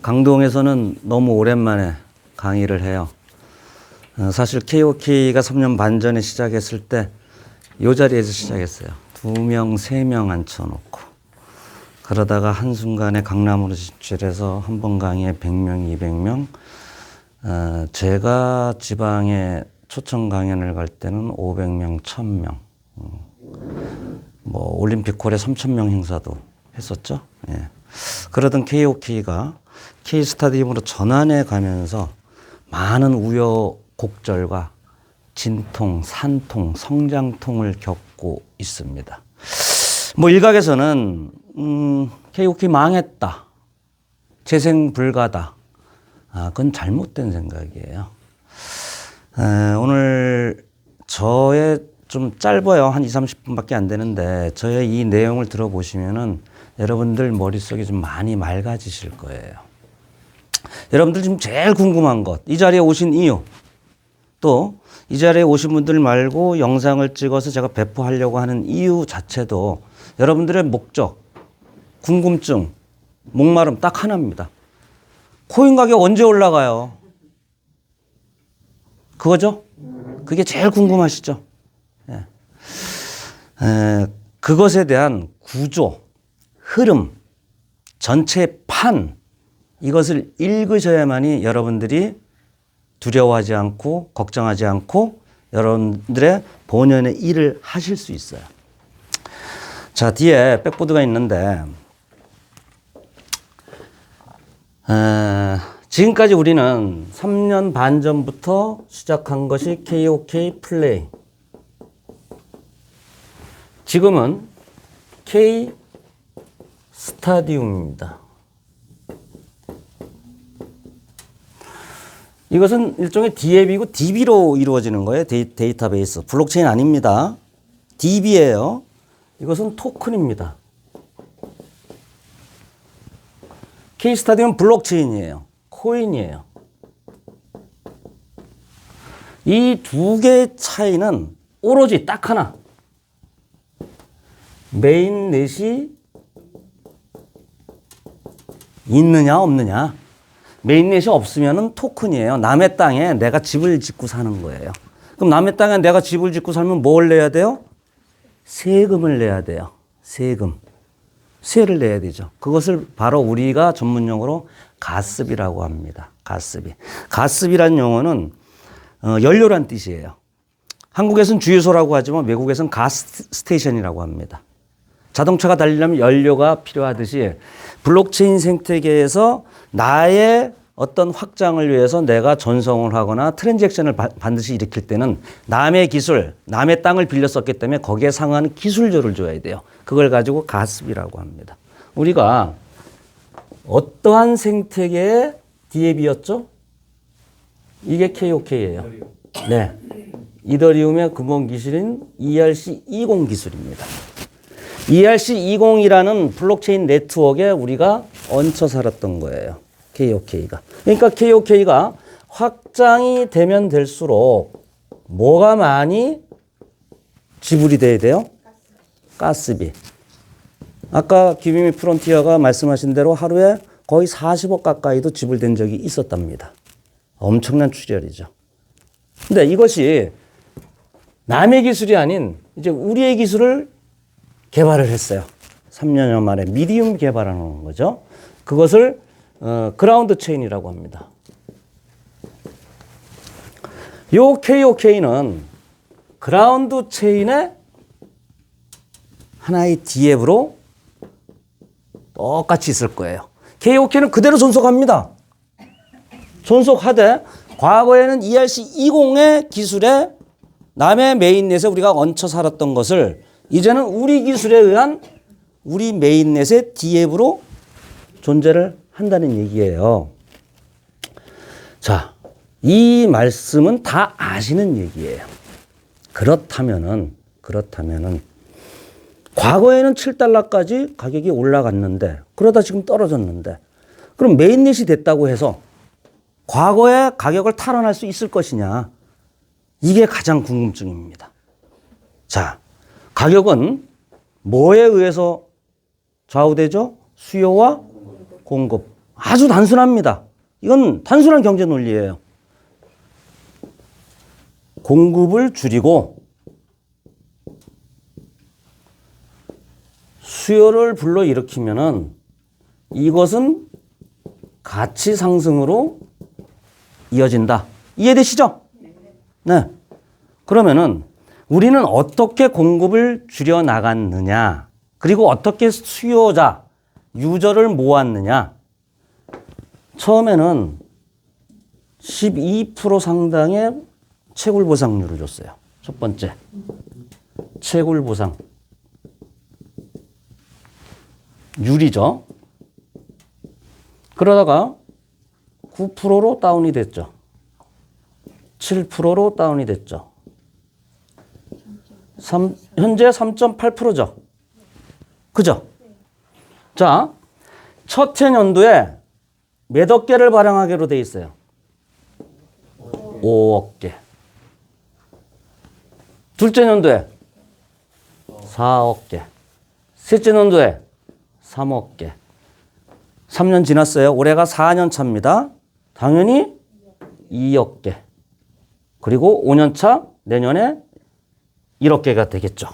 강동에서는 너무 오랜만에 강의를 해요. 사실 KOK가 3년 반 전에 시작했을 때 이 자리에서 시작했어요. 2명, 3명 앉혀놓고. 그러다가 한순간에 강남으로 진출해서 한 번 강의에 100명, 200명. 제가 지방에 초청 강연을 갈 때는 500명, 1000명. 뭐 올림픽홀에 3000명 행사도 했었죠. 예. 그러던 KOK가 K스타디움으로 전환해 가면서 많은 우여곡절과 진통, 산통, 성장통을 겪고 있습니다. 뭐 일각에서는 KOK 망했다, 재생 불가다. 그건 잘못된 생각이에요. 오늘 저의 좀 짧아요. 한 20-30분밖에 안 되는데 저의 이 내용을 들어보시면은 여러분들 머릿속이 좀 많이 맑아지실 거예요. 여러분들 지금 제일 궁금한 것, 이 자리에 오신 이유, 또 이 자리에 오신 분들 말고 영상을 찍어서 제가 배포하려고 하는 이유 자체도 여러분들의 목적, 궁금증, 목마름 딱 하나입니다. 코인 가격 언제 올라가요? 그거죠? 그게 제일 궁금하시죠? 예. 그것에 대한 구조, 흐름, 전체 판, 이것을 읽으셔야만이 여러분들이 두려워하지 않고 걱정하지 않고 여러분들의 본연의 일을 하실 수 있어요. 자, 뒤에 백보드가 있는데 지금까지 우리는 3년 반 전부터 시작한 것이 KOK 플레이. 지금은 K 스타디움입니다. 이것은 일종의 DAB이고 DB로 이루어지는 거예요. 데이터베이스. 블록체인 아닙니다. DB예요. 이것은 토큰입니다. K스타디움 블록체인이에요. 코인이에요. 이 두 개의 차이는 오로지 딱 하나. 메인넷이 있느냐 없느냐. 메인넷이 없으면 토큰이에요. 남의 땅에 내가 집을 짓고 사는 거예요. 그럼 남의 땅에 내가 집을 짓고 살면 뭘 내야 돼요? 세금을 내야 돼요. 세금. 세를 내야 되죠. 그것을 바로 우리가 전문용어로 가스비라고 합니다. 가스비. 가스비란 용어는 연료란 뜻이에요. 한국에서는 주유소라고 하지만 외국에서는 가스 스테이션이라고 합니다. 자동차가 달리려면 연료가 필요하듯이 블록체인 생태계에서 나의 어떤 확장을 위해서 내가 전송을 하거나 트랜잭션을 반드시 일으킬 때는 남의 기술, 남의 땅을 빌려 썼기 때문에 거기에 상응하는 기술료를 줘야 돼요. 그걸 가지고 가스비라고 합니다. 우리가 어떠한 생태계의 DAB였죠? 이게 KOK예요. 네. 이더리움의 근본 기술인 ERC20 기술입니다. ERC20이라는 블록체인 네트워크에 우리가 얹혀 살았던 거예요. KOK가. 그러니까 KOK가 확장이 되면 될수록 뭐가 많이 지불이 돼야 돼요? 가스비. 아까 기비미 프론티어가 말씀하신 대로 하루에 거의 40억 가까이도 지불된 적이 있었답니다. 엄청난 출혈이죠. 근데 이것이 남의 기술이 아닌 이제 우리의 기술을 개발을 했어요. 3년여 만에 미디움 개발하는 거죠. 그것을 그라운드 체인이라고 합니다. 요 KOK는 그라운드 체인의 하나의 DAB로 똑같이 있을 거예요. KOK는 그대로 존속합니다. 존속하되 과거에는 ERC20의 기술에 남의 메인넷에 우리가 얹혀 살았던 것을 이제는 우리 기술에 의한 우리 메인넷의 DAB로 존재를 한다는 얘기예요. 자, 이 말씀은 다 아시는 얘기예요. 그렇다면은 과거에는 7달러까지 가격이 올라갔는데 그러다 지금 떨어졌는데 그럼 메인넷이 됐다고 해서 과거의 가격을 탈환할 수 있을 것이냐? 이게 가장 궁금증입니다. 자, 가격은 뭐에 의해서 좌우되죠? 수요와 공급. 아주 단순합니다. 이건 단순한 경제 논리예요. 공급을 줄이고 수요를 불러일으키면은 이것은 가치 상승으로 이어진다. 이해되시죠? 네. 그러면은 우리는 어떻게 공급을 줄여 나갔느냐, 그리고 어떻게 수요자, 유저를 모았느냐. 처음에는 12% 상당의 채굴 보상률을 줬어요. 첫 번째. 채굴 보상. 율이죠. 그러다가 9%로 다운이 됐죠. 7%로 다운이 됐죠. 현재 3.8%죠. 그죠? 자, 첫 해년도에 몇억 개를 발행하기로 돼 있어요? 5억 개. 둘째 년도에 4억 개. 셋째 년도에 3억 개. 3년 지났어요. 올해가 4년 차입니다. 당연히 2억 개. 그리고 5년 차 내년에 1억 개가 되겠죠.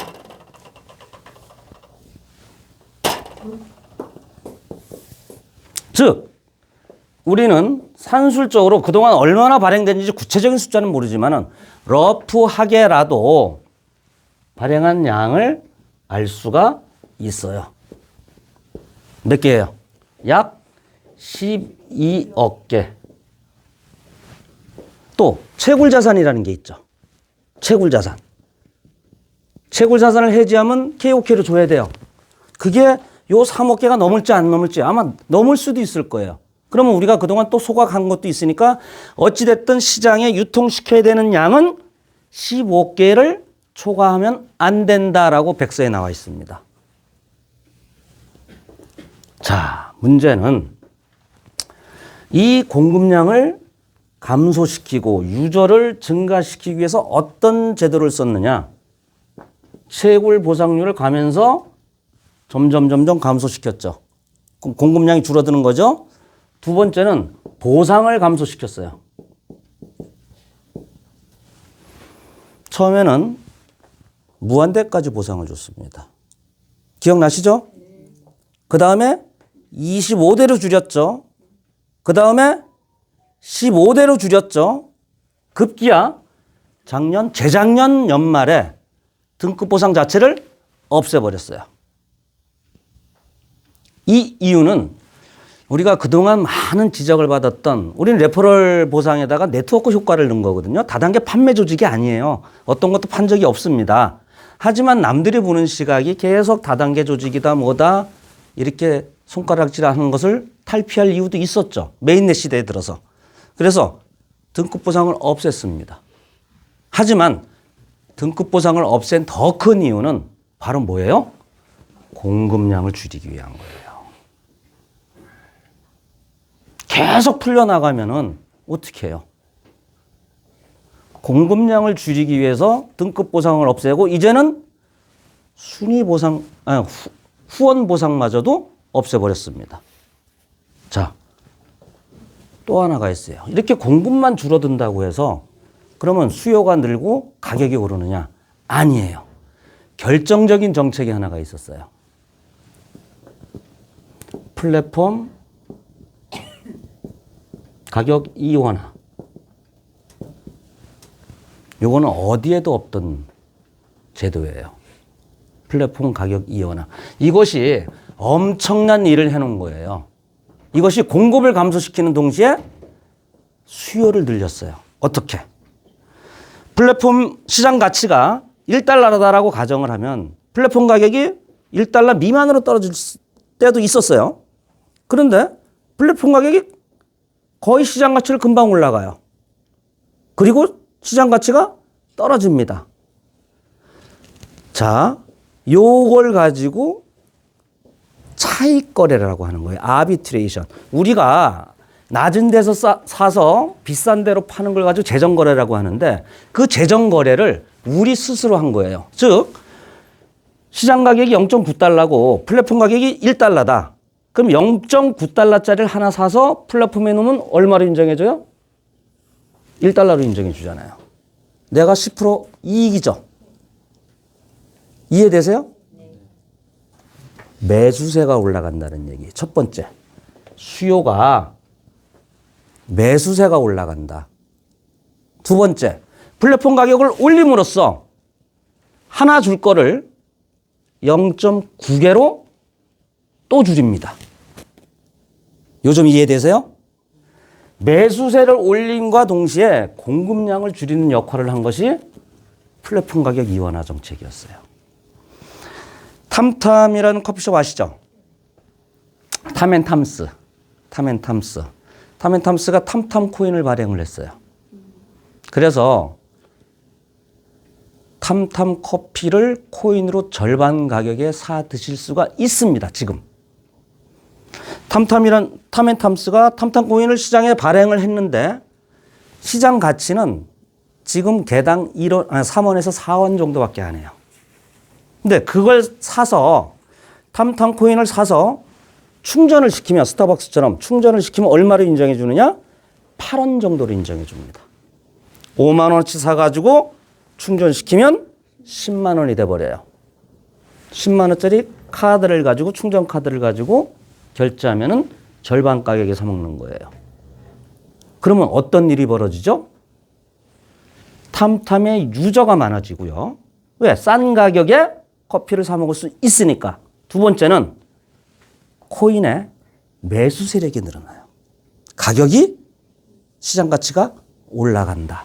즉, 우리는 산술적으로 그동안 얼마나 발행됐는지 구체적인 숫자는 모르지만 러프하게라도 발행한 양을 알 수가 있어요. 몇 개예요? 약 12억 개. 또 채굴자산이라는 게 있죠. 채굴자산. 채굴자산을 해지하면 KOK를 줘야 돼요. 그게 요 3억 개가 넘을지 안 넘을지 아마 넘을 수도 있을 거예요. 그러면 우리가 그동안 또 소각한 것도 있으니까 어찌됐든 시장에 유통시켜야 되는 양은 15개를 초과하면 안 된다라고 백서에 나와 있습니다. 자, 문제는 이 공급량을 감소시키고 유저를 증가시키기 위해서 어떤 제도를 썼느냐. 채굴 보상률을 가면서 점점 감소시켰죠. 그럼 공급량이 줄어드는 거죠. 두 번째는 보상을 감소시켰어요. 처음에는 무한대까지 보상을 줬습니다. 기억나시죠? 그 다음에 25대로 줄였죠. 그 다음에 15대로 줄였죠. 급기야 재작년 연말에 등급 보상 자체를 없애버렸어요. 이 이유는 우리가 그동안 많은 지적을 받았던, 우리는 레퍼럴 보상에다가 네트워크 효과를 넣은 거거든요. 다단계 판매 조직이 아니에요. 어떤 것도 판 적이 없습니다. 하지만 남들이 보는 시각이 계속 다단계 조직이다 뭐다 이렇게 손가락질하는 것을 탈피할 이유도 있었죠. 메인넷 시대에 들어서. 그래서 등급 보상을 없앴습니다. 하지만 등급 보상을 없앤 더 큰 이유는 바로 뭐예요? 공급량을 줄이기 위한 거예요. 계속 풀려나가면은 어떻게 해요? 공급량을 줄이기 위해서 등급 보상을 없애고 이제는 순위 보상, 후원 보상마저도 없애버렸습니다. 자, 또 하나가 있어요. 이렇게 공급만 줄어든다고 해서 그러면 수요가 늘고 가격이 오르느냐? 아니에요. 결정적인 정책이 하나가 있었어요. 플랫폼 가격 이원화. 요거는 어디에도 없던 제도예요. 플랫폼 가격 이원화. 이것이 엄청난 일을 해놓은 거예요. 이것이 공급을 감소시키는 동시에 수요를 늘렸어요. 어떻게? 플랫폼 시장 가치가 1달러다라고 가정을 하면 플랫폼 가격이 1달러 미만으로 떨어질 때도 있었어요. 그런데 플랫폼 가격이 거의 시장 가치를 금방 올라가요. 그리고 시장 가치가 떨어집니다. 자, 요걸 가지고 차익 거래라고 하는 거예요. 아비트레이션. 우리가 낮은 데서 사서 비싼 데로 파는 걸 가지고 재정 거래라고 하는데 그 재정 거래를 우리 스스로 한 거예요. 즉 시장 가격이 0.9달러고 플랫폼 가격이 1달러다. 그럼 0.9달러짜리를 하나 사서 플랫폼에 놓으면 얼마로 인정해줘요? 1달러로 인정해 주잖아요. 내가 10% 이익이죠. 이해되세요? 매수세가 올라간다는 얘기. 첫 번째, 수요가 매수세가 올라간다. 두 번째, 플랫폼 가격을 올림으로써 하나 줄 거를 0.9개로 또 줄입니다. 요즘 이해되세요? 매수세를 올림과 동시에 공급량을 줄이는 역할을 한 것이 플랫폼 가격 이완화 정책이었어요. 탐탐이라는 커피숍 아시죠? 탐앤탐스. 탐앤탐스가 탐탐 코인을 발행을 했어요. 그래서 탐탐 커피를 코인으로 절반 가격에 사 드실 수가 있습니다. 지금. 탐앤탐스가 탐탐 코인을 시장에 발행을 했는데 시장 가치는 지금 개당 3원에서 4원 정도밖에 안 해요. 근데 그걸 사서 탐탐 코인을 사서 충전을 시키면 스타벅스처럼 충전을 시키면 얼마로 인정해 주느냐? 8원 정도로 인정해 줍니다. 5만 원어치 사가지고 충전시키면 10만 원이 돼버려요. 10만 원짜리 카드를 가지고 충전 카드를 가지고 결제하면은 절반 가격에 사 먹는 거예요. 그러면 어떤 일이 벌어지죠? 탐탐의 유저가 많아지고요. 왜? 싼 가격에 커피를 사 먹을 수 있으니까. 두 번째는 코인의 매수 세력이 늘어나요. 가격이 시장 가치가 올라간다.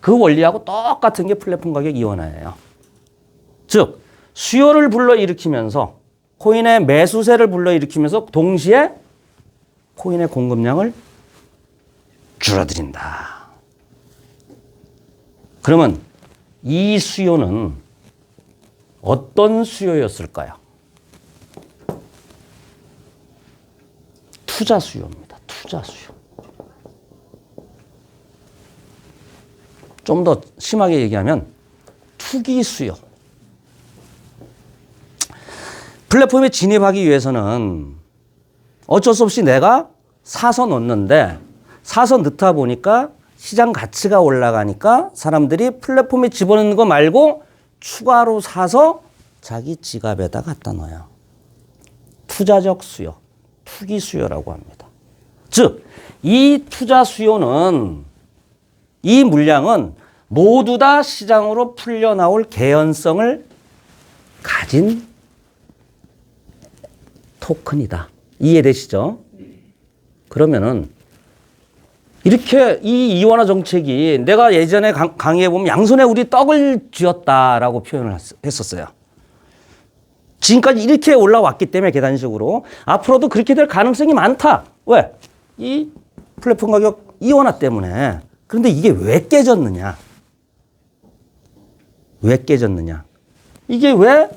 그 원리하고 똑같은 게 플랫폼 가격 이완화예요. 즉 수요를 불러일으키면서 코인의 매수세를 불러일으키면서 동시에 코인의 공급량을 줄어들인다. 그러면 이 수요는 어떤 수요였을까요? 투자 수요입니다. 투자 수요. 좀 더 심하게 얘기하면 투기 수요. 플랫폼에 진입하기 위해서는 어쩔 수 없이 내가 사서 넣는데 사서 넣다 보니까 시장 가치가 올라가니까 사람들이 플랫폼에 집어넣는 거 말고 추가로 사서 자기 지갑에다 갖다 넣어요. 투자적 수요, 투기 수요라고 합니다. 즉, 이 투자 수요는 이 물량은 모두 다 시장으로 풀려나올 개연성을 가진 토큰이다. 이해되시죠? 그러면은 이렇게 이 이완화 정책이 내가 예전에 강의해 보면 양손에 우리 떡을 쥐었다라고 표현을 했었어요. 지금까지 이렇게 올라왔기 때문에 계단식으로 앞으로도 그렇게 될 가능성이 많다. 왜? 이 플랫폼 가격 이완화 때문에. 그런데 이게 왜 깨졌느냐? 왜 깨졌느냐? 이게 왜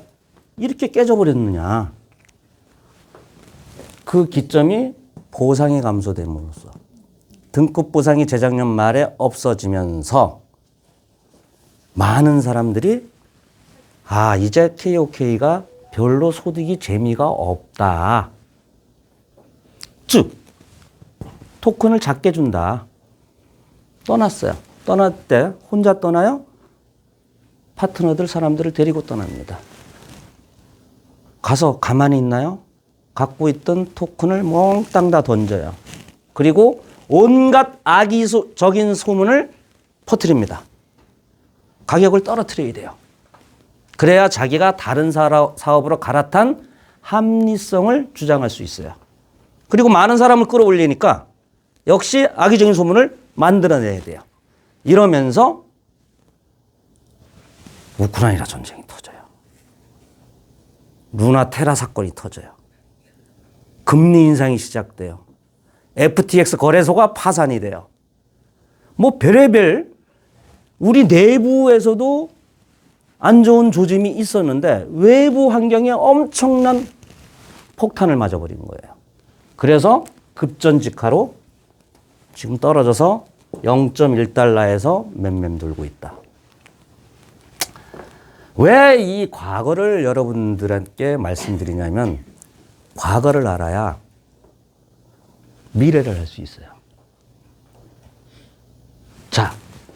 이렇게 깨져버렸느냐? 그 기점이 보상이 감소됨으로써 등급 보상이 재작년 말에 없어지면서 많은 사람들이 이제 KOK가 별로 소득이 재미가 없다. 즉 토큰을 작게 준다. 떠났어요. 떠날 때 혼자 떠나요? 파트너들 사람들을 데리고 떠납니다. 가서 가만히 있나요? 갖고 있던 토큰을 몽땅 다 던져요. 그리고 온갖 악의적인 소문을 퍼뜨립니다. 가격을 떨어뜨려야 돼요. 그래야 자기가 다른 사업으로 갈아탄 합리성을 주장할 수 있어요. 그리고 많은 사람을 끌어올리니까 역시 악의적인 소문을 만들어내야 돼요. 이러면서 우크라이나 전쟁이 터져요. 루나 테라 사건이 터져요. 금리 인상이 시작돼요. FTX 거래소가 파산이 돼요. 뭐 별의별 우리 내부에서도 안 좋은 조짐이 있었는데 외부 환경에 엄청난 폭탄을 맞아버린 거예요. 그래서 급전직하로 지금 떨어져서 0.1달러에서 맴맴 돌고 있다. 왜 이 과거를 여러분들께 말씀드리냐면 과거를 알아야 미래를 할 수 있어요. 자,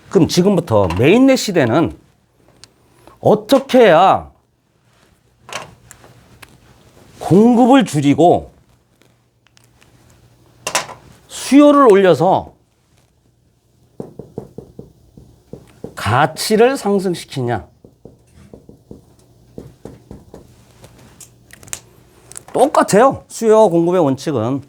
그럼 지금부터 메인넷 시대는 어떻게 해야 공급을 줄이고 수요를 올려서 가치를 상승시키냐. 똑같아요. 수요와 공급의 원칙은.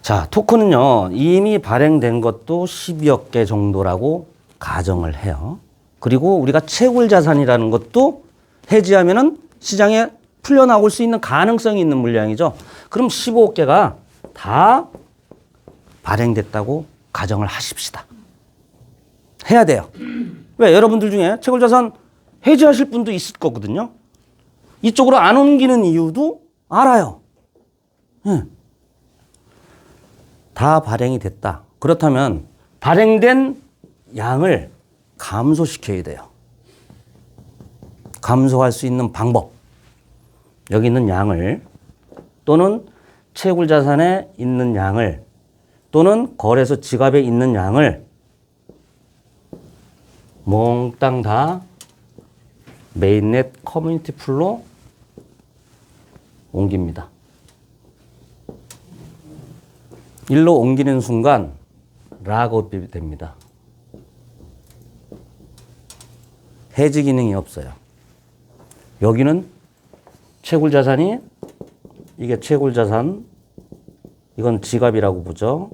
자, 토큰은요, 이미 발행된 것도 12억 개 정도라고 가정을 해요. 그리고 우리가 채굴 자산이라는 것도 해지하면은 시장에 풀려나올 수 있는 가능성이 있는 물량이죠. 그럼 15억 개가 다 발행됐다고 가정을 하십시다. 해야 돼요. 왜? 여러분들 중에 채굴 자산 해지하실 분도 있을 거거든요. 이쪽으로 안 옮기는 이유도 알아요. 네. 다 발행이 됐다. 그렇다면 발행된 양을 감소시켜야 돼요. 감소할 수 있는 방법. 여기 있는 양을 또는 채굴 자산에 있는 양을 또는 거래소 지갑에 있는 양을 몽땅 다 메인넷 커뮤니티 풀로 옮깁니다. 일로 옮기는 순간 락업이 됩니다. 해지 기능이 없어요. 여기는 채굴 자산이, 이게 채굴 자산, 이건 지갑이라고 보죠.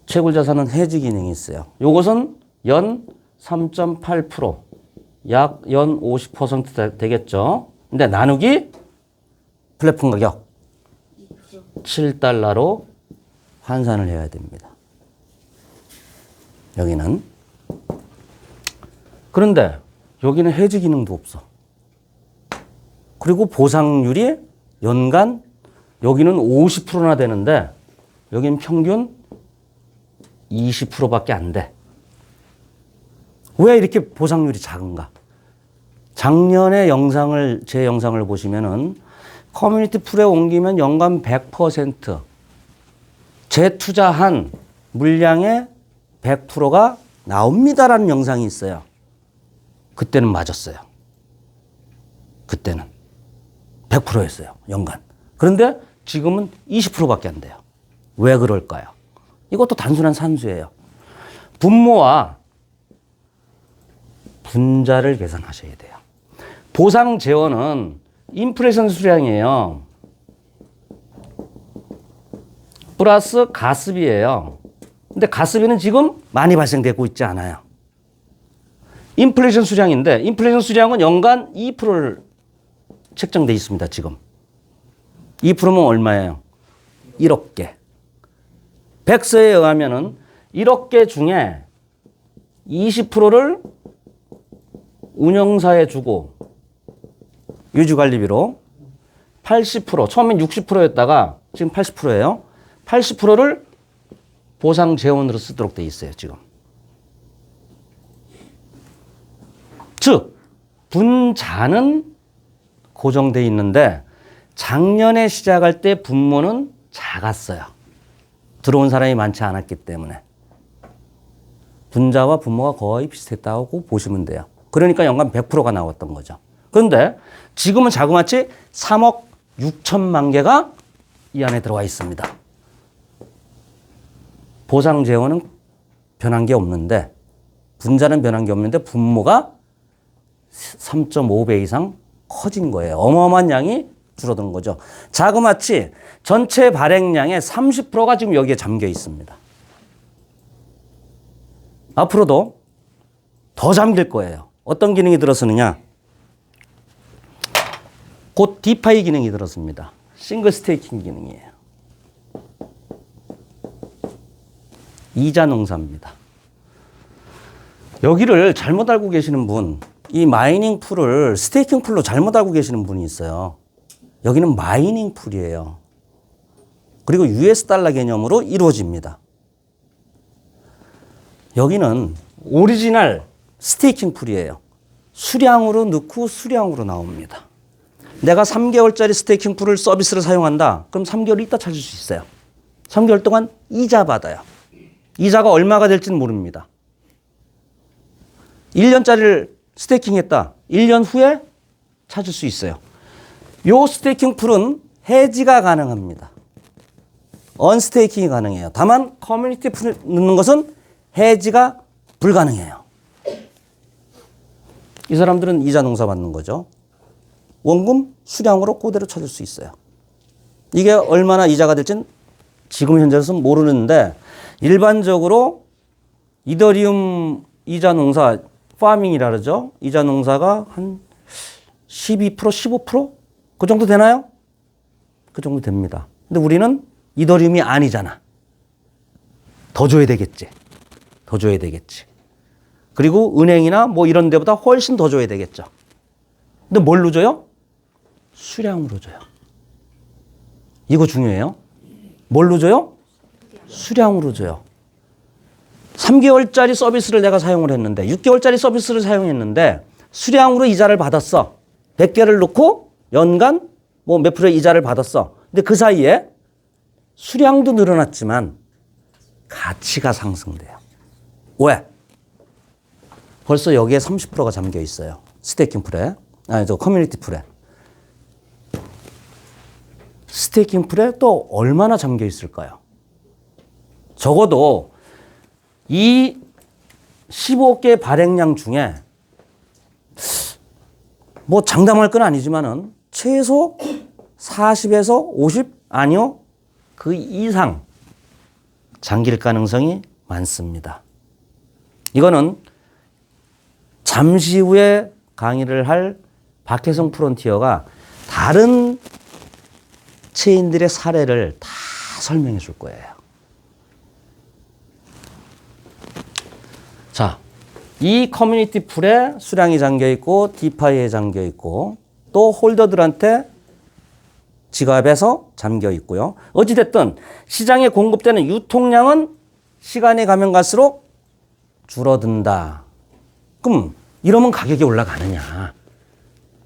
채굴 자산은 해지 기능이 있어요. 요것은 연 3.8%, 약 연 50% 되겠죠. 근데 나누기 플랫폼 가격 7달러로 환산을 해야 됩니다. 여기는. 그런데 여기는 해지 기능도 없어. 그리고 보상률이 연간 여기는 50%나 되는데 여기는 평균 20%밖에 안 돼. 왜 이렇게 보상률이 작은가? 작년에 제 영상을 보시면은 커뮤니티 풀에 옮기면 연간 100% 재투자한 물량의 100%가 나옵니다라는 영상이 있어요. 그때는 맞았어요. 그때는 100%였어요. 연간. 그런데 지금은 20%밖에 안 돼요. 왜 그럴까요? 이것도 단순한 산수예요. 분모와 분자를 계산하셔야 돼요. 보상 재원은 인플레이션 수량이에요. 플러스 가스비예요. 근데 가스비는 지금 많이 발생되고 있지 않아요. 인플레이션 수량인데 인플레이션 수량은 연간 2%를 책정돼 있습니다. 지금. 2%면 얼마예요? 1억 개. 백서에 의하면은 1억 개 중에 20%를 운영사에 주고 유지관리비로 80%, 처음엔 60%였다가 지금 80%예요. 80%를 보상 재원으로 쓰도록 돼 있어요, 지금. 즉, 분자는 고정돼 있는데 작년에 시작할 때 분모는 작았어요. 들어온 사람이 많지 않았기 때문에. 분자와 분모가 거의 비슷했다고 보시면 돼요. 그러니까 연간 100%가 나왔던 거죠. 그런데 지금은 자그마치 3억 6천만 개가 이 안에 들어와 있습니다. 보상 재원은 변한 게 없는데 분자는 변한 게 없는데 분모가 3.5배 이상 커진 거예요. 어마어마한 양이 줄어든 거죠. 자그마치 전체 발행량의 30%가 지금 여기에 잠겨 있습니다. 앞으로도 더 잠길 거예요. 어떤 기능이 들어서느냐? 곧 디파이 기능이 들어섭니다. 싱글 스테이킹 기능이에요. 이자 농사입니다. 여기를 잘못 알고 계시는 분, 이 마이닝 풀을 스테이킹 풀로 잘못 알고 계시는 분이 있어요. 여기는 마이닝 풀이에요. 그리고 US 달러 개념으로 이루어집니다. 여기는 오리지널 스테이킹 풀이에요. 수량으로 넣고 수량으로 나옵니다. 내가 3개월짜리 스테이킹 풀을 서비스를 사용한다. 그럼 3개월 있다 찾을 수 있어요. 3개월 동안 이자 받아요. 이자가 얼마가 될지는 모릅니다. 1년짜리를 스테이킹 했다. 1년 후에 찾을 수 있어요. 요 스테이킹 풀은 해지가 가능합니다. 언스테이킹이 가능해요. 다만 커뮤니티 풀을 넣는 것은 해지가 불가능해요. 이 사람들은 이자 농사 받는 거죠. 원금 수량으로 그대로 찾을 수 있어요. 이게 얼마나 이자가 될지는 지금 현재로서는 모르는데 일반적으로 이더리움 이자 농사 파밍이라 그러죠. 이자 농사가 한 12%, 15%? 그 정도 되나요? 그 정도 됩니다. 근데 우리는 이더리움이 아니잖아. 더 줘야 되겠지. 더 줘야 되겠지. 그리고 은행이나 뭐 이런 데보다 훨씬 더 줘야 되겠죠. 근데 뭘로 줘요? 수량으로 줘요. 이거 중요해요. 뭘로 줘요? 수량으로 줘요. 3개월짜리 서비스를 내가 사용을 했는데 6개월짜리 서비스를 사용했는데 수량으로 이자를 받았어. 100개를 넣고 연간 뭐 몇 프로의 이자를 받았어. 근데 그 사이에 수량도 늘어났지만 가치가 상승돼요. 왜? 벌써 여기에 30%가 잠겨 있어요. 스테이킹 풀에. 아니, 저 커뮤니티 풀에. 스테이킹 풀에 또 얼마나 잠겨 있을까요? 적어도 이 15개 발행량 중에 뭐 장담할 건 아니지만은 최소 40에서 50 아니요 그 이상 잠길 가능성이 많습니다. 이거는 잠시 후에 강의를 할 박혜성 프론티어가 다른 체인들의 사례를 다 설명해 줄 거예요. 자, 이 커뮤니티 풀에 수량이 잠겨 있고 디파이에 잠겨 있고 또 홀더들한테 지갑에서 잠겨 있고요. 어찌됐든 시장에 공급되는 유통량은 시간이 가면 갈수록 줄어든다. 그럼 이러면 가격이 올라가느냐?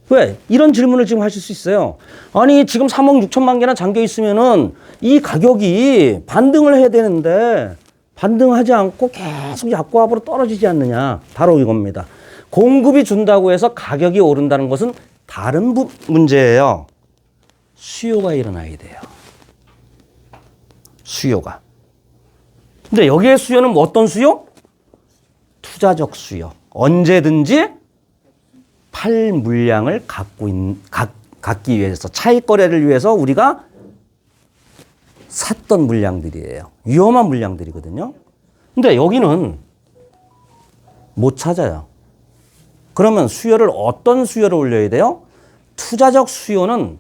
왜? 이런 질문을 지금 하실 수 있어요. 아니 지금 3억 6천만 개나 잠겨 있으면은 이 가격이 반등을 해야 되는데 반등하지 않고 계속 약고압으로 떨어지지 않느냐. 바로 이겁니다. 공급이 준다고 해서 가격이 오른다는 것은 다른 문제예요. 수요가 일어나야 돼요. 수요가. 근데 여기에 수요는 뭐 어떤 수요? 투자적 수요. 언제든지 팔 물량을 갖기 위해서 차익 거래를 위해서 우리가 샀던 물량들이에요. 위험한 물량들이거든요. 근데 여기는 못 찾아요. 그러면 수요를 어떤 수요를 올려야 돼요? 투자적 수요는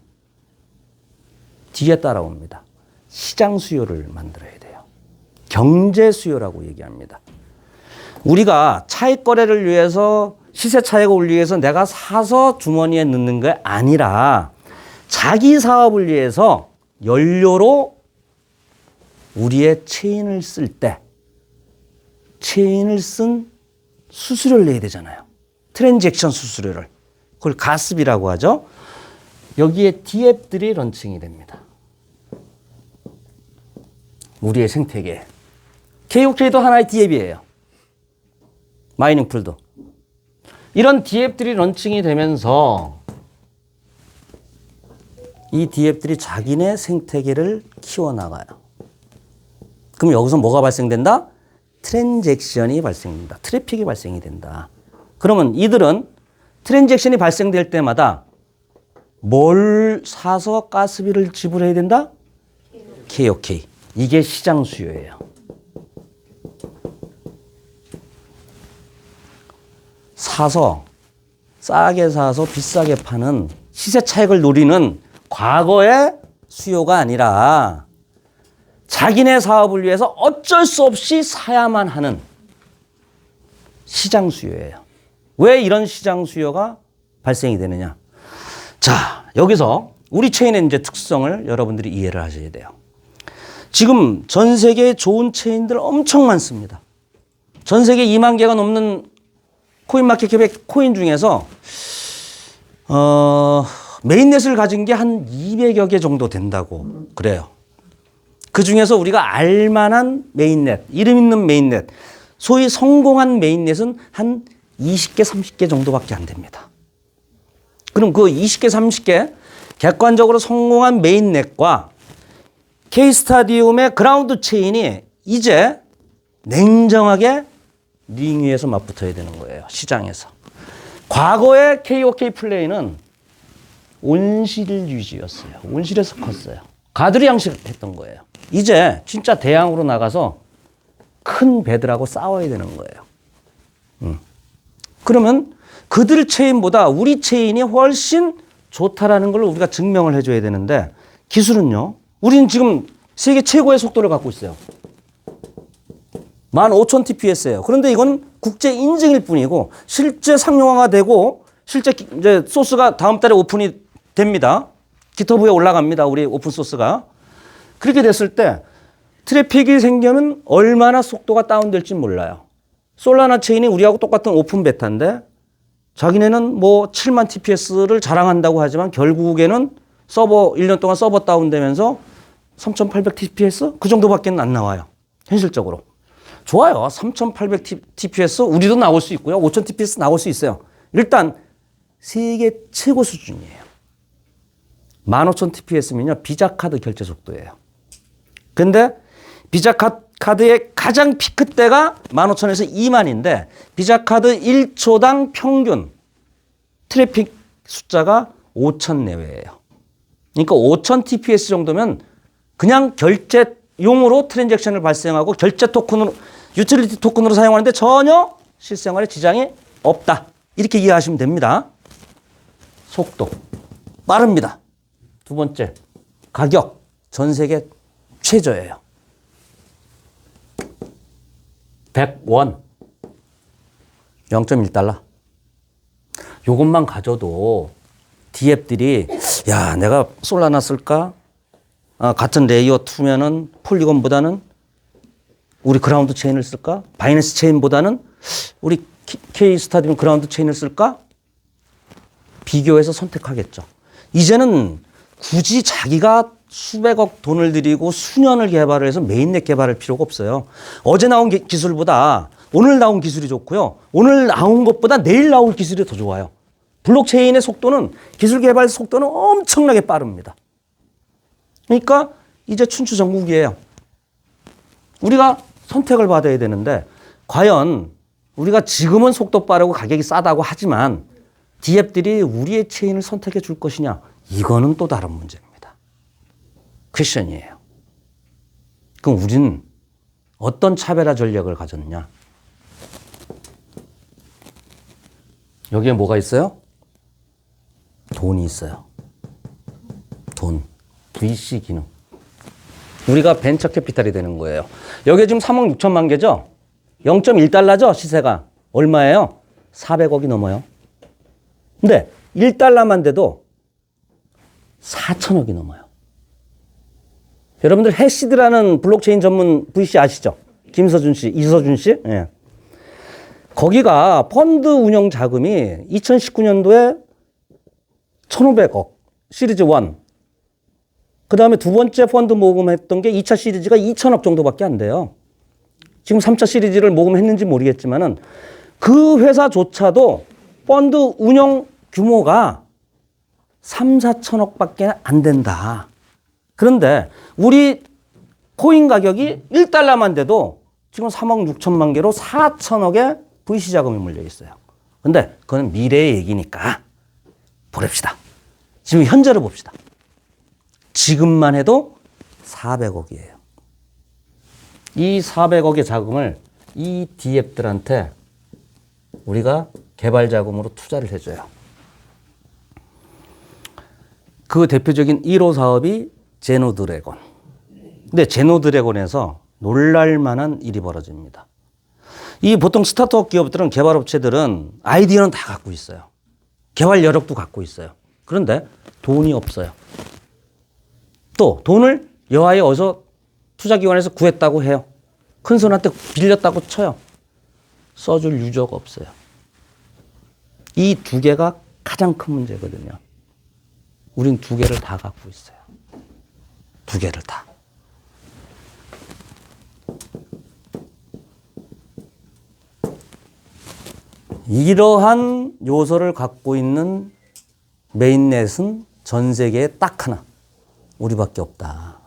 뒤에 따라옵니다. 시장 수요를 만들어야 돼요. 경제 수요라고 얘기합니다. 우리가 차익 거래를 위해서 시세 차익을 올리기 위해서 내가 사서 주머니에 넣는 게 아니라 자기 사업을 위해서 연료로 우리의 체인을 쓸 때 체인을 쓴 수수료를 내야 되잖아요. 트랜잭션 수수료를. 그걸 가스비라고 하죠. 여기에 D앱들이 런칭이 됩니다. 우리의 생태계. KOK도 하나의 D앱이에요. 마이닝 풀도. 이런 D앱들이 런칭이 되면서 이 D앱들이 자기네 생태계를 키워나가요. 그럼 여기서 뭐가 발생된다? 트랜잭션이 발생된다. 트래픽이 발생이 된다. 그러면 이들은 트랜잭션이 발생될 때마다 뭘 사서 가스비를 지불해야 된다? KOK. 이게 시장 수요예요. 사서 싸게 사서 비싸게 파는 시세 차익을 노리는 과거의 수요가 아니라 자기네 사업을 위해서 어쩔 수 없이 사야만 하는 시장 수요예요. 왜 이런 시장 수요가 발생이 되느냐? 자, 여기서 우리 체인의 이제 특성을 여러분들이 이해를 하셔야 돼요. 지금 전 세계에 좋은 체인들 엄청 많습니다. 전 세계 2만 개가 넘는 코인마켓캡의 코인 중에서 메인넷을 가진 게 한 200여 개 정도 된다고 그래요. 그 중에서 우리가 알만한 메인넷, 이름 있는 메인넷, 소위 성공한 메인넷은 한 20개, 30개 정도밖에 안 됩니다. 그럼 그 20개, 30개 객관적으로 성공한 메인넷과 K스타디움의 그라운드 체인이 이제 냉정하게 링 위에서 맞붙어야 되는 거예요. 시장에서. 과거의 KOK 플레이는 온실 유지였어요. 온실에서 컸어요. 가두리 양식했던 거예요. 이제 진짜 대양으로 나가서 큰 배들하고 싸워야 되는 거예요. 그러면 그들 체인보다 우리 체인이 훨씬 좋다라는 걸 우리가 증명을 해줘야 되는데 기술은요. 우리는 지금 세계 최고의 속도를 갖고 있어요. 15,000 tps예요. 그런데 이건 국제 인증일 뿐이고 실제 상용화가 되고 실제 이제 소스가 다음 달에 오픈이 됩니다. 기터브에 올라갑니다. 우리 오픈 소스가. 그렇게 됐을 때 트래픽이 생기면 얼마나 속도가 다운될지 몰라요. 솔라나 체인이 우리하고 똑같은 오픈 베타인데 자기네는 뭐 7만 tps를 자랑한다고 하지만 결국에는 서버 1년 동안 서버 다운되면서 3,800 tps 그 정도밖에 안 나와요. 현실적으로. 좋아요. 3,800 tps 우리도 나올 수 있고요. 5,000 tps 나올 수 있어요. 일단 세계 최고 수준이에요. 15,000 tps면요. 비자 카드 결제 속도예요. 근데 비자 카드의 가장 피크 때가 15,000에서 2만인데 비자 카드 1초당 평균 트래픽 숫자가 5,000 내외예요. 그러니까 5,000 tps 정도면 그냥 결제용으로 트랜잭션을 발생하고 결제 토큰으로 유틸리티 토큰으로 사용하는데 전혀 실생활에 지장이 없다. 이렇게 이해하시면 됩니다. 속도 빠릅니다. 두 번째 가격 전 세계 최저예요. 100원 0.1달러. 요것만 가져도 D앱들이 야 내가 솔라나 쓸까? 같은 레이어 2면은 폴리곤보다는 우리 그라운드 체인을 쓸까? 바이낸스 체인보다는 우리 K 스타디움 그라운드 체인을 쓸까? 비교해서 선택하겠죠. 이제는 굳이 자기가 수백억 돈을 들이고 수년을 개발을 해서 메인넷 개발할 필요가 없어요. 어제 나온 기술보다 오늘 나온 기술이 좋고요. 오늘 나온 것보다 내일 나올 기술이 더 좋아요. 블록체인의 속도는 기술 개발 속도는 엄청나게 빠릅니다. 그러니까 이제 춘추전국이에요. 우리가 선택을 받아야 되는데 과연 우리가 지금은 속도 빠르고 가격이 싸다고 하지만 D앱들이 우리의 체인을 선택해 줄 것이냐? 이거는 또 다른 문제입니다. 퀘션이에요. 그럼 우리는 어떤 차별화 전략을 가졌느냐? 여기에 뭐가 있어요? 돈이 있어요. 돈. VC 기능. 우리가 벤처 캐피탈이 되는 거예요. 여기에 지금 3억 6천만 개죠? 0.1달러죠? 시세가. 얼마예요? 400억이 넘어요. 근데 1달러만 돼도 4천억이 넘어요. 여러분들 해시드라는 블록체인 전문 VC 아시죠? 김서준 씨, 이서준 씨? 예. 거기가 펀드 운영 자금이 2019년도에 1,500억, 시리즈 1. 그 다음에 두 번째 펀드 모금했던 게 2차 시리즈가 2천억 정도밖에 안 돼요. 지금 3차 시리즈를 모금했는지 모르겠지만은 그 회사조차도 펀드 운영 규모가 3, 4천억밖에 안 된다. 그런데 우리 코인 가격이 1달러만 돼도 지금 3억 6천만 개로 4천억의 VC 자금이 몰려 있어요. 근데 그건 미래의 얘기니까 보냅시다. 지금 현재를 봅시다. 지금만 해도 400억이에요. 이 400억의 자금을 이 D앱들한테 우리가 개발 자금으로 투자를 해줘요. 그 대표적인 1호 사업이 제노드래곤. 근데 제노드래곤에서 놀랄만한 일이 벌어집니다. 이 보통 스타트업 기업들은 개발업체들은 아이디어는 다 갖고 있어요. 개발 여력도 갖고 있어요. 그런데 돈이 없어요. 또 돈을 여하에 어디서 투자기관에서 구했다고 해요. 큰 손한테 빌렸다고 쳐요. 써줄 유저가 없어요. 이 두 개가 가장 큰 문제거든요. 우린 두 개를 다 갖고 있어요. 두 개를 다. 이러한 요소를 갖고 있는 메인넷은 전 세계에 딱 하나, 우리밖에 없다.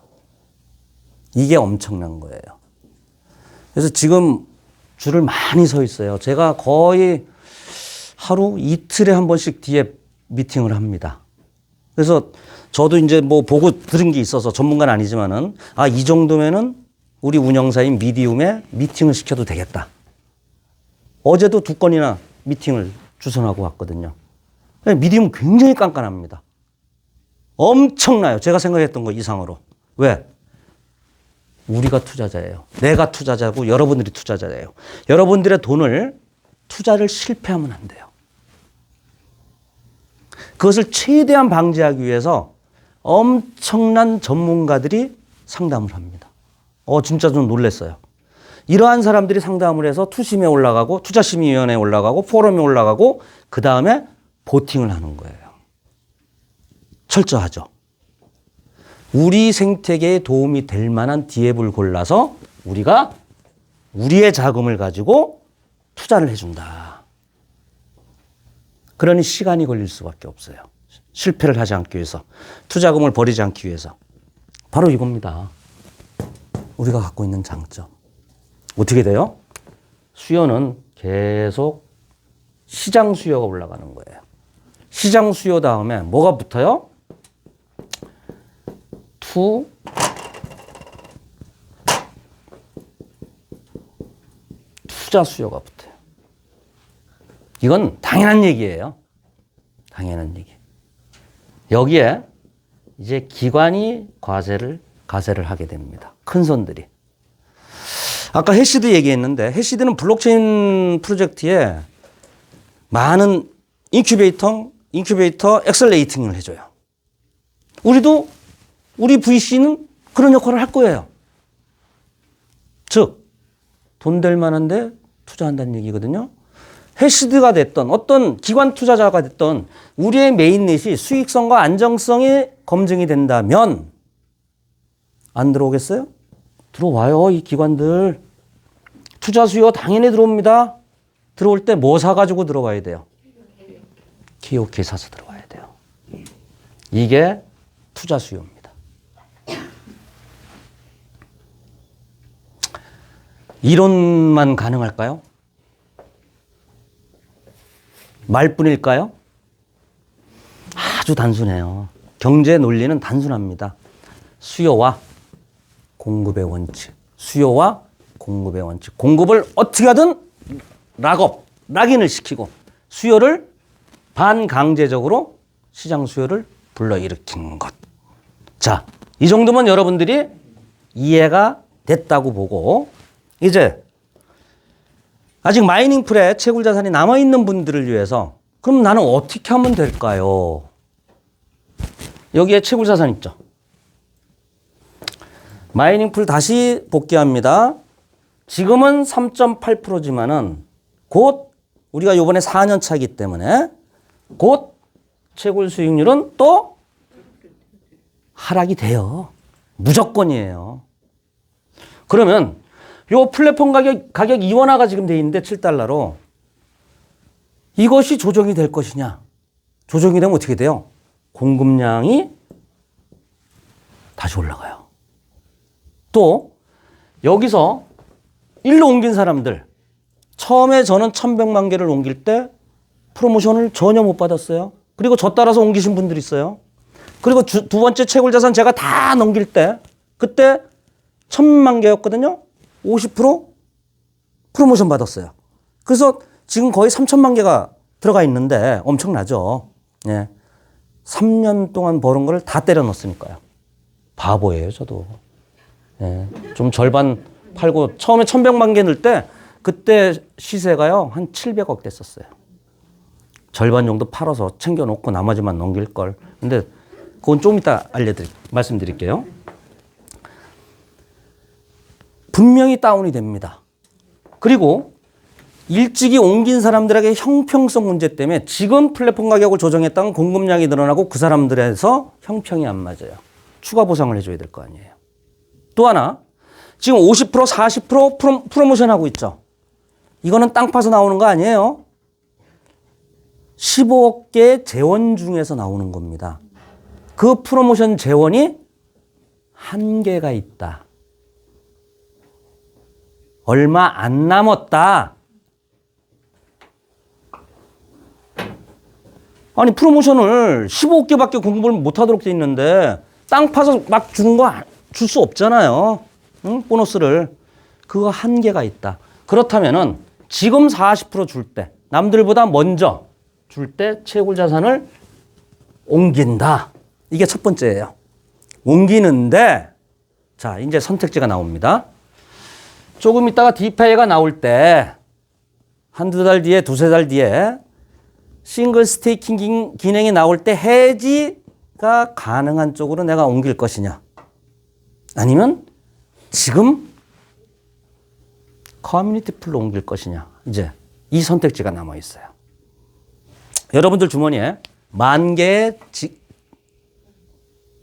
이게 엄청난 거예요. 그래서 지금 줄을 많이 서 있어요. 제가 거의 하루 이틀에 한 번씩 뒤에 미팅을 합니다. 그래서 저도 이제 뭐 보고 들은 게 있어서 전문가는 아니지만은, 아, 이 정도면은 우리 운영사인 미디움에 미팅을 시켜도 되겠다. 어제도 2건이나 미팅을 주선하고 왔거든요. 미디움 굉장히 깐깐합니다. 엄청나요. 제가 생각했던 거 이상으로. 왜? 우리가 투자자예요. 내가 투자자고 여러분들이 투자자예요. 여러분들의 돈을 투자를 실패하면 안 돼요. 그것을 최대한 방지하기 위해서 엄청난 전문가들이 상담을 합니다. 진짜 좀 놀랐어요. 이러한 사람들이 상담을 해서 투심에 올라가고 투자심의위원회에 올라가고 포럼에 올라가고 그 다음에 보팅을 하는 거예요. 철저하죠. 우리 생태계에 도움이 될 만한 디앱을 골라서 우리가 우리의 자금을 가지고 투자를 해준다. 그러니 시간이 걸릴 수밖에 없어요. 실패를 하지 않기 위해서. 투자금을 버리지 않기 위해서. 바로 이겁니다. 우리가 갖고 있는 장점. 어떻게 돼요? 수요는 계속 시장 수요가 올라가는 거예요. 시장 수요 다음에 뭐가 붙어요? 투자 수요가 붙어요. 이건 당연한 얘기예요. 당연한 얘기. 여기에 이제 기관이 가세를 하게 됩니다. 큰 손들이. 아까 해시드 얘기했는데 해시드는 블록체인 프로젝트에 많은 인큐베이터 엑셀레이팅을 해줘요. 우리 VC는 그런 역할을 할 거예요. 즉, 돈 될 만한데 투자한다는 얘기거든요. 해시드가 됐던 어떤 기관 투자자가 됐던 우리의 메인넷이 수익성과 안정성이 검증이 된다면 안 들어오겠어요? 들어와요, 이 기관들. 투자 수요 당연히 들어옵니다. 들어올 때 뭐 사가지고 들어와야 돼요? KOK 사서 들어와야 돼요. 이게 투자 수요입니다. 이론만 가능할까요? 말뿐일까요? 아주 단순해요. 경제 논리는 단순합니다. 수요와 공급의 원칙. 수요와 공급의 원칙. 공급을 어떻게 하든 락인을 시키고 수요를 반강제적으로 시장 수요를 불러일으킨 것. 자, 이 정도면 여러분들이 이해가 됐다고 보고 이제 아직 마이닝 풀에 채굴 자산이 남아있는 분들을 위해서 그럼 나는 어떻게 하면 될까요? 여기에 채굴 자산 있죠. 마이닝 풀 다시 복귀합니다. 지금은 3.8%지만은 곧 우리가 요번에 4년 차이기 때문에 곧 채굴 수익률은 또 하락이 돼요. 무조건이에요. 그러면 요 플랫폼 가격 이원화가 지금 돼 있는데 7달러로 이것이 조정이 될 것이냐? 조정이 되면 어떻게 돼요? 공급량이 다시 올라가요. 또 여기서 일로 옮긴 사람들 처음에 저는 1,100만 개를 옮길 때 프로모션을 전혀 못 받았어요. 그리고 저 따라서 옮기신 분들이 있어요. 그리고 두 번째 채굴 자산 제가 다 넘길 때 그때 1,000만 개였거든요. 50% 프로모션 받았어요. 그래서 지금 거의 3,000만 개가 들어가 있는데 엄청나죠. 예. 3년 동안 버는 걸 다 때려 넣었으니까요. 바보예요, 저도. 예. 좀 절반 팔고 처음에 1,100만 개 넣을 때 그때 시세가요. 한 700억 됐었어요. 절반 정도 팔아서 챙겨놓고 나머지만 넘길 걸. 근데 그건 좀 이따 말씀드릴게요. 분명히 다운이 됩니다. 그리고 일찍이 옮긴 사람들에게 형평성 문제 때문에 지금 플랫폼 가격을 조정했다는 공급량이 늘어나고 그 사람들에서 형평이 안 맞아요. 추가 보상을 해줘야 될 거 아니에요. 또 하나, 지금 50% 40% 프로모션 하고 있죠. 이거는 땅 파서 나오는 거 아니에요. 15억 개의 재원 중에서 나오는 겁니다. 그 프로모션 재원이 한계가 있다. 얼마 안 남았다. 아니 프로모션을 15억 개밖에 공급을 못하도록 돼 있는데 땅 파서 막 주는 거 줄 수 없잖아요. 응? 보너스를. 그거 한계가 있다. 그렇다면은 지금 40% 줄 때 남들보다 먼저 줄 때 채굴 자산을 옮긴다. 이게 첫 번째예요. 옮기는데 자 이제 선택지가 나옵니다. 조금 있다가 디파이가 나올 때 한두 달 뒤에 두세 달 뒤에 싱글 스테이킹 기능이 나올 때 해지가 가능한 쪽으로 내가 옮길 것이냐 아니면 지금 커뮤니티 풀로 옮길 것이냐 이제 이 선택지가 남아 있어요. 여러분들 주머니에 10,000개의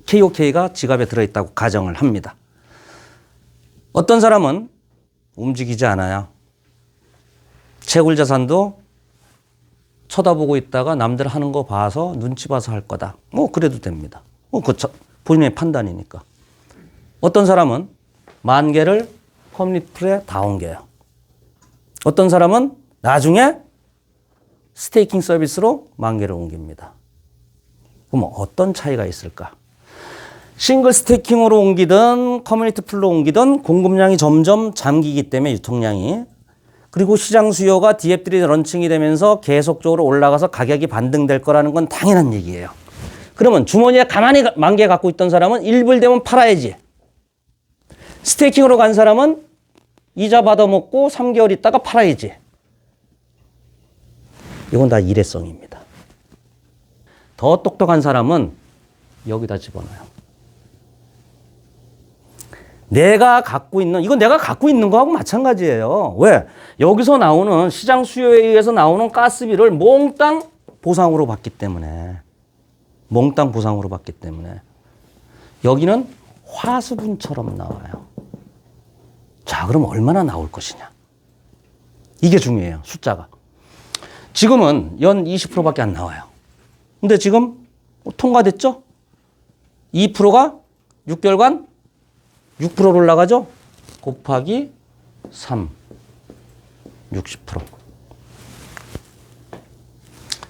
KOK가 지갑에 들어있다고 가정을 합니다. 어떤 사람은 움직이지 않아요. 채굴 자산도 쳐다보고 있다가 남들 하는 거 봐서 눈치 봐서 할 거다. 뭐 그래도 됩니다. 그 본인의 판단이니까. 어떤 사람은 10,000개를 커뮤니티 풀에 다 옮겨요. 어떤 사람은 나중에 스테이킹 서비스로 10,000개를 옮깁니다. 그럼 어떤 차이가 있을까? 싱글 스테이킹으로 옮기든 커뮤니티 풀로 옮기든 공급량이 점점 잠기기 때문에 유통량이 그리고 시장 수요가 DF들이 런칭이 되면서 계속적으로 올라가서 가격이 반등될 거라는 건 당연한 얘기예요. 그러면 주머니에 가만히 10,000개 갖고 있던 사람은 일불되면 팔아야지. 스테이킹으로 간 사람은 이자 받아먹고 3개월 있다가 팔아야지. 이건 다 일회성입니다. 더 똑똑한 사람은 여기다 집어넣어요. 내가 갖고 있는, 이건 내가 갖고 있는 거하고 마찬가지예요. 왜? 여기서 나오는 시장 수요에 의해서 나오는 가스비를 몽땅 보상으로 받기 때문에. 몽땅 보상으로 받기 때문에. 여기는 화수분처럼 나와요. 자, 그럼 얼마나 나올 것이냐. 이게 중요해요. 숫자가. 지금은 연 20%밖에 안 나와요. 근데 지금 통과됐죠? 2%가 6개월간 6%로 올라가죠? 곱하기 3, 60%.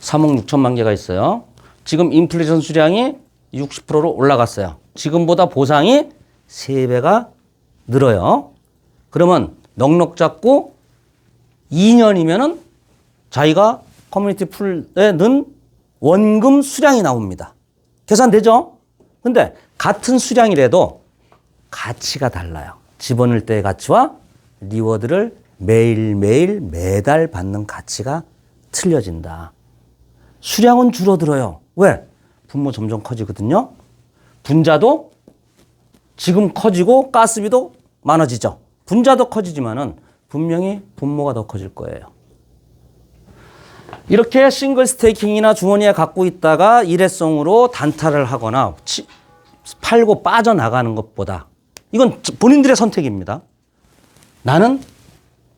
3억 6천만 개가 있어요. 지금 인플레이션 수량이 60%로 올라갔어요. 지금보다 보상이 3배가 늘어요. 그러면 넉넉 잡고 2년이면은 자기가 커뮤니티 풀에 넣은 원금 수량이 나옵니다. 계산되죠? 근데 같은 수량이라도 가치가 달라요. 집어넣을 때의 가치와 리워드를 매일매일 매달 받는 가치가 틀려진다. 수량은 줄어들어요. 왜? 분모 점점 커지거든요. 분자도 지금 커지고 가스비도 많아지죠. 분자도 커지지만은 분명히 분모가 더 커질 거예요. 이렇게 싱글 스테이킹이나 주머니에 갖고 있다가 일회성으로 단타를 하거나 팔고 빠져나가는 것보다 이건 본인들의 선택입니다. 나는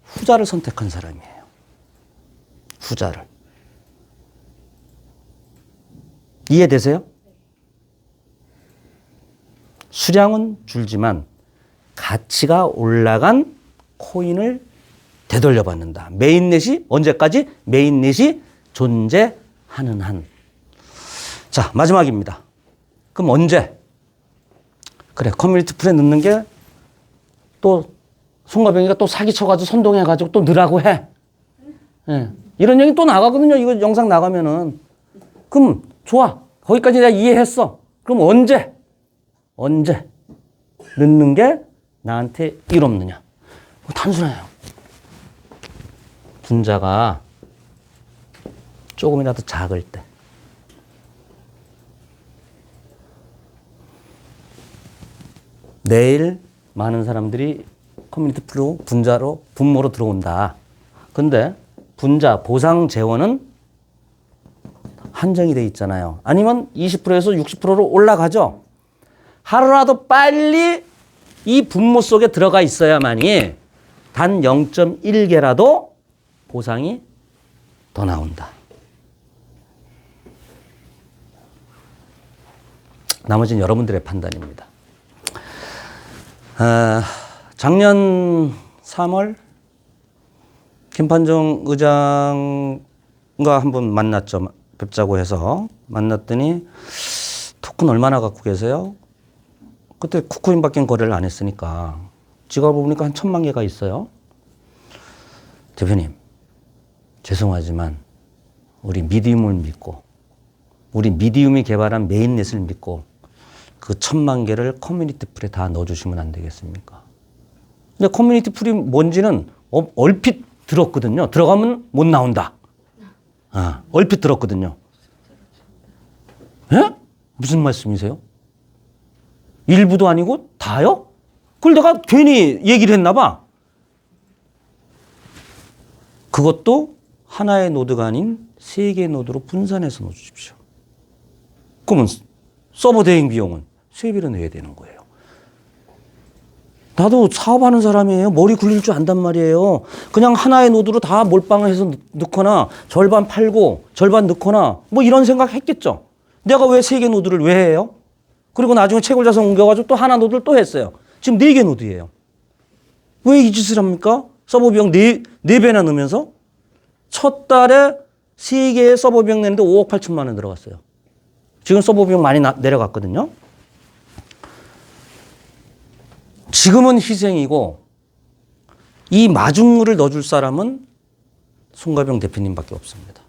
후자를 선택한 사람이에요. 후자를. 이해되세요? 수량은 줄지만 가치가 올라간 코인을 되돌려 받는다. 메인넷이 언제까지? 메인넷이 존재하는 한. 자, 마지막입니다. 그럼 언제? 그래, 커뮤니티 풀에 넣는 게 또 송가병이가 또 사기쳐가지고 선동해가지고 또 넣으라고 해. 예. 이런 얘기 또 나가거든요. 이거 영상 나가면은. 그럼 좋아. 거기까지 내가 이해했어. 그럼 언제? 언제 넣는 게 나한테 일 없느냐? 단순해요. 분자가 조금이라도 작을 때. 내일 많은 사람들이 커뮤니티 풀로 분모로 들어온다. 근데 분자 보상 재원은 한정이 돼 있잖아요. 아니면 20%에서 60%로 올라가죠. 하루라도 빨리 이 분모 속에 들어가 있어야만이 단 0.1개라도 보상이 더 나온다. 나머지는 여러분들의 판단입니다. 작년 3월 김판정 의장과 한번 만났죠. 뵙자고 해서 만났더니 토큰 얼마나 갖고 계세요? 그때 쿠코인밖에 거래를 안 했으니까 지갑을 보니까 한 1,000만 개가 있어요. 대표님, 죄송하지만 우리 미디움을 믿고 우리 미디움이 개발한 메인넷을 믿고 그 1,000만 개를 커뮤니티 풀에 다 넣어주시면 안 되겠습니까? 근데 커뮤니티 풀이 뭔지는 얼핏 들었거든요. 들어가면 못 나온다. 얼핏 들었거든요. 예? 무슨 말씀이세요? 일부도 아니고 다요? 그걸 내가 괜히 얘기를 했나 봐. 그것도 하나의 노드가 아닌 3개의 노드로 분산해서 넣어주십시오. 그러면 서버 대행 비용은 3배로 내야 되는 거예요. 나도 사업하는 사람이에요. 머리 굴릴 줄 안단 말이에요. 그냥 하나의 노드로 다 몰빵을 해서 넣거나 절반 팔고 절반 넣거나 뭐 이런 생각 했겠죠. 내가 왜 3개 노드를 왜 해요? 그리고 나중에 채굴자성 옮겨가지고 또 하나 노드를 또 했어요. 지금 4개 노드예요. 왜 이 짓을 합니까? 서버 비용 4배나 넣으면서 첫 달에 3개의 서버 비용 내는데 5억 8천만 원 들어갔어요. 지금 서버 비용 많이 내려갔거든요. 지금은 희생이고 이 마중물을 넣어줄 사람은 송가병 대표님밖에 없습니다.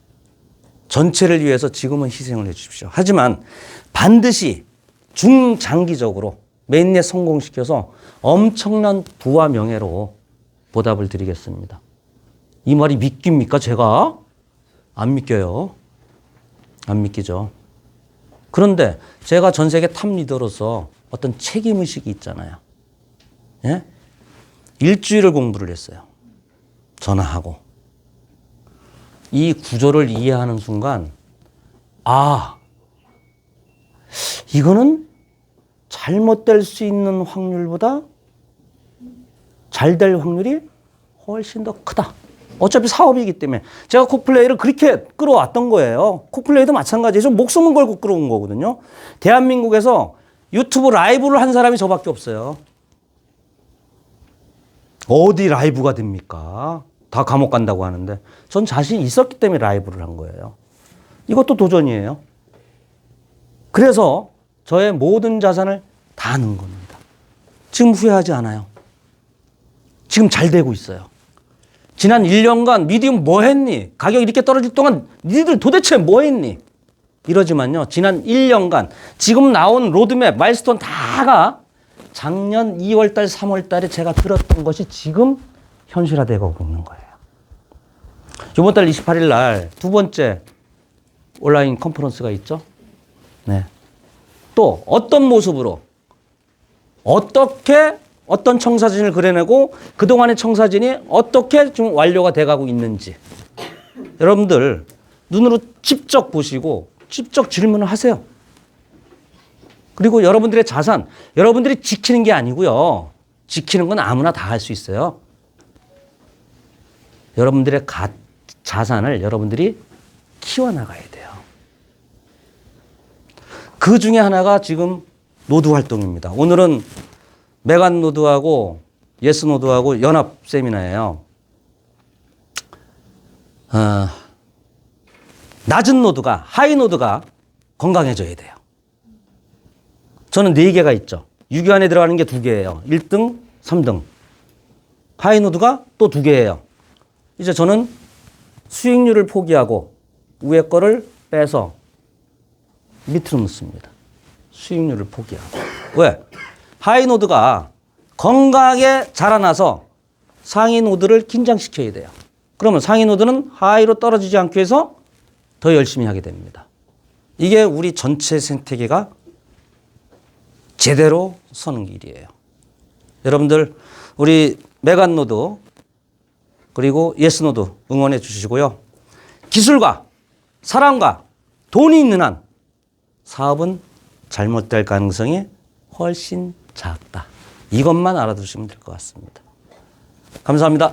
전체를 위해서 지금은 희생을 해 주십시오. 하지만 반드시 중장기적으로 메인넷 성공시켜서 엄청난 부와 명예로 보답을 드리겠습니다. 이 말이 믿깁니까? 제가? 안 믿겨요. 안 믿기죠. 그런데 제가 전 세계 탑 리더로서 어떤 책임의식이 있잖아요. 예? 일주일을 공부를 했어요. 전화하고. 이 구조를 이해하는 순간, 이거는 잘못될 수 있는 확률보다 잘 될 확률이 훨씬 더 크다. 어차피 사업이기 때문에. 제가 코플레이를 그렇게 끌어왔던 거예요. 코플레이도 마찬가지죠. 목숨을 걸고 끌어온 거거든요. 대한민국에서 유튜브 라이브를 한 사람이 저밖에 없어요. 어디 라이브가 됩니까? 다 감옥 간다고 하는데 전 자신 있었기 때문에 라이브를 한 거예요. 이것도 도전이에요. 그래서 저의 모든 자산을 다 넣은 겁니다. 지금 후회하지 않아요. 지금 잘 되고 있어요. 지난 1년간 미디움 뭐 했니? 가격 이렇게 떨어질 동안 니들 도대체 뭐 했니? 이러지만요. 지난 1년간 지금 나온 로드맵, 마일스톤 다가 작년 2월달, 3월달에 제가 들었던 것이 지금 현실화되고 있는 거예요. 이번 달 28일 날 2번째 온라인 컨퍼런스가 있죠. 네. 또 어떤 모습으로 어떻게 어떤 청사진을 그려내고 그동안의 청사진이 어떻게 좀 완료가 돼가고 있는지 여러분들 눈으로 직접 보시고 직접 질문을 하세요. 그리고 여러분들의 자산, 여러분들이 지키는 게 아니고요. 지키는 건 아무나 다 할 수 있어요. 여러분들의 자산을 여러분들이 키워나가야 돼요. 그 중에 하나가 지금 노드 활동입니다. 오늘은 메간 노드하고 예스 노드하고 연합 세미나예요. 낮은 노드가, 하이 노드가 건강해져야 돼요. 저는 4개가 있죠. 유교 안에 들어가는 게 2개예요. 1등, 3등. 하이 노드가 또 2개예요. 이제 저는 수익률을 포기하고 위에 거를 빼서 밑으로 놓습니다. 수익률을 포기하고. 왜? 하이 노드가 건강하게 자라나서 상위 노드를 긴장시켜야 돼요. 그러면 상위 노드는 하이로 떨어지지 않기 위해서 더 열심히 하게 됩니다. 이게 우리 전체 생태계가 제대로 서는 길이에요. 여러분들, 우리 메간 노드 그리고 예스노도 응원해 주시고요. 기술과 사람과 돈이 있는 한 사업은 잘못될 가능성이 훨씬 작다. 이것만 알아두시면 될 것 같습니다. 감사합니다.